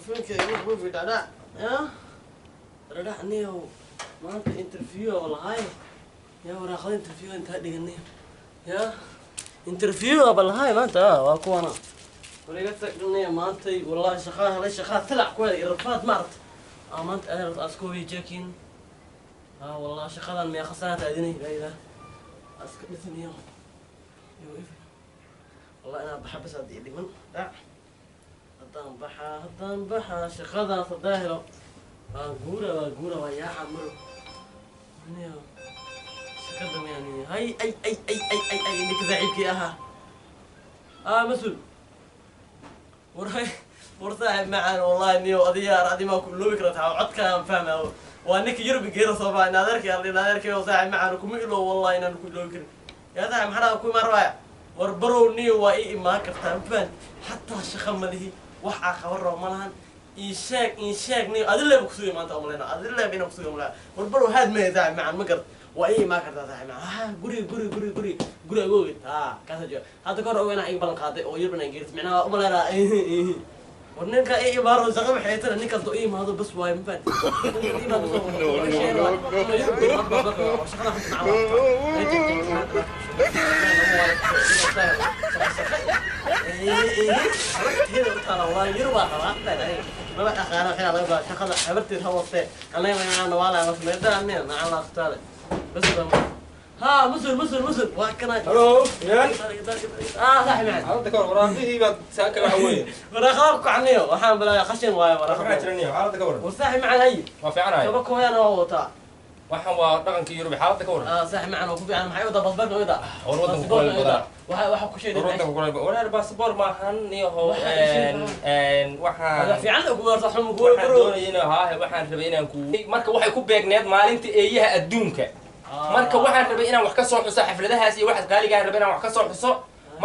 فينك يروح في دعاء يا رجع نيو ما أنت انترفيو ولا هاي يا ورا خذ انترفيو أنت هدي النيو يا انترفيو قبل هاي ما أنت واكو أنا وريقتك النيو ما أنت والله شخاه ليش شخاه طلع كويس رفات مرت ما أنت أنا أسكوي جاكين والله شخاه ما خسرت أديني بعيدة أسكت مثل يوم والله أنا بحبس هذه اللي من هدان بحا شخذا صداهلو غورا ويا عمرو منيو شكدم يعني هاي اي انك زعيبك اها مسؤول وراي ورصاحب معنا والله اني اضيار عادي ما كله بكره عدك انا فاهمه وانك يربي غير صبا نادرك يا نادرك وصاحب معنا كميلو والله ان كله بكره يا صاحب محرا كوي مره وربرو نيو واي ما كفتان فان حتى الشخم له وحا خبره مالهن إنشاك نيو أدلة بكسوي ما أنت أملنا أدلة بينا بكسوي أملا وربرو هاد ما يزعل مع المقر وأي ما كرت زعل مع قري أقول كذا جو هذا كور وين أي بلن قاضي أو يربنا يجير سمعنا أملا ورنك أي بارو زغم حياتنا نيك الضوئي ما هذا بس واي مفان والله يروى خلاص ما بقى أنا خير الله شخص حبرتي الهوسة أنا ما أنا ولا بس ما يدري عني أنا على اختار بس ها مسل وكنا الو يا صاحي معي عرفت كور ورافيه بعد ساكن عويه ورا خابك عنيو وحام بلا خشن واي ورا خابك عنيو عرفت كور وصاحي معي هي ما في عناي شبكه ويانا وطا waxaan waa dhaqankii Yurub xaaladda ka waran صاحي معنا وكو بيعنا maxay wada basbarka wada wadanka ku wada waxa ku sheeday wadanka ku wada walaal passport ma ahan iyo waxa fiican ugu warta xum ugu doonayna waxaan rabay inaan ku marka waxay ku beegneed maalinta eeyaha adduunka marka waxaan rabay inaan wax ka soo xuso xafladahaas iyo waxa qaaliga aan rabay inaan wax ka soo xuso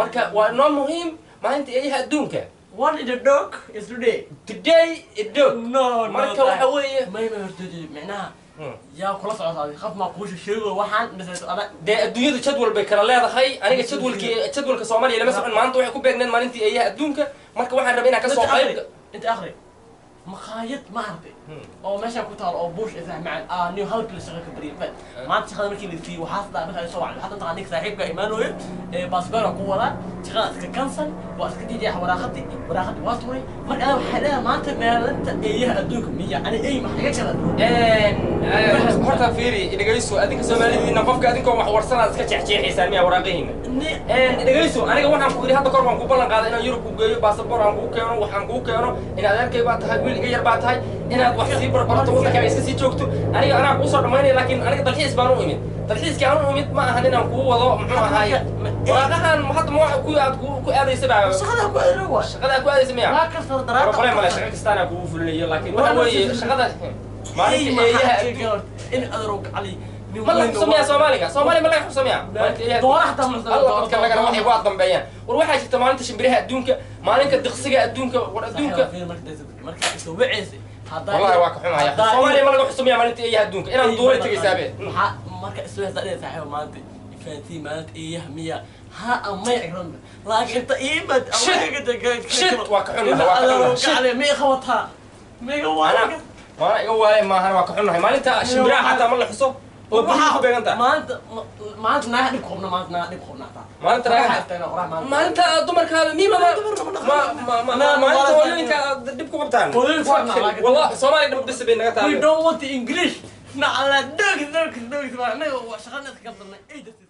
marka waa noo muhiim maalinta eeyaha adduunka What is the dog is today? Today is dog. No. marka waxa weeye ما يمرتدي معناها يا كل صعود خف ما قوش الشيء وحن بس أنا ده الدنيا ده جدول بكرة لا دخي أنا جدول كصومالي لما سمعنا ما أنتوا يحكوا بيجنن ما أنتي أيها الدنيا مركب واحد ربينا كصومالي أنت آخري مخايط ما أعرفه أو ماشي كنت أو بوش إذا مع نيو هالك اللي شغال كبري ما تشغل مركي اللي فيه وحاصل مثلا يسوي حتى أنت عندك صاحبك إيمانويل باسبور قوة لا شغال كنسل وأسكت يجي ولا خطي واسطوري ما أنا حدا ما أنت ما أنت أيها الدنيا مية أنا أي ما حاجة كذا horta fiiri idagayso adinka Soomaaliyeedna qofka adinka wax warsanaa iska jeexjeexaysan miya waraaqayna idagayso aniga waxaan ku yiri hadda kor baan ku ballan qaaday inaan Yurub ku geeyo passport aan ku keeno waxaan ku keeno inaad arkay baa tahay wiil iga yar baa tahay inaad wax sii barbarato waddanka iska sii joogto aniga ku soo dhamaynay laakiin aniga dalxiis baan u imid dalxiiska aan u imid ma ahan inaan ku wado muxuu ahaay waraaqahan hadda ma ku aad ku aadaysa baa shaqada ku aadaysa miya ما كسر دراسة problem ma la shaqo kastaana ku fulinayo laakiin waxa weeye shaqada maalinta eeyaha إن أدرك علي ما لا حسميها Soomaaliga ما لا حسميها دور حتى من الله dadka laga waxay ku dambeeyaan war waxa jirta maalinta shimbiraha adduunka maalinka diqsiga adduunka war adduunka markay soo wacaysi wallahi waa ka xumaya Soomaaliya ma laga xusmiyaa maalinta eeyaha adduunka inaan duuray tagaysaabe marka soo heesay saaxiib maalinta ifaantii maalinta eeyaha miya ha ama yaqran laakiin inta iibad shit waa ka xunaya ma khawata ma wala وانا ايغو واي ما انا واك خنحي مالنتا شمبرا حتى ما لا خسو او بخي ku beeganta maanta naa dhib qobna maalinta dumarka miima maalinta hooyooyinka dib ku qabtaan والله Soomaali dib bis bay naga tahay we don't want the English na ala dog ma anaga shaqada ka qabnay ay dadka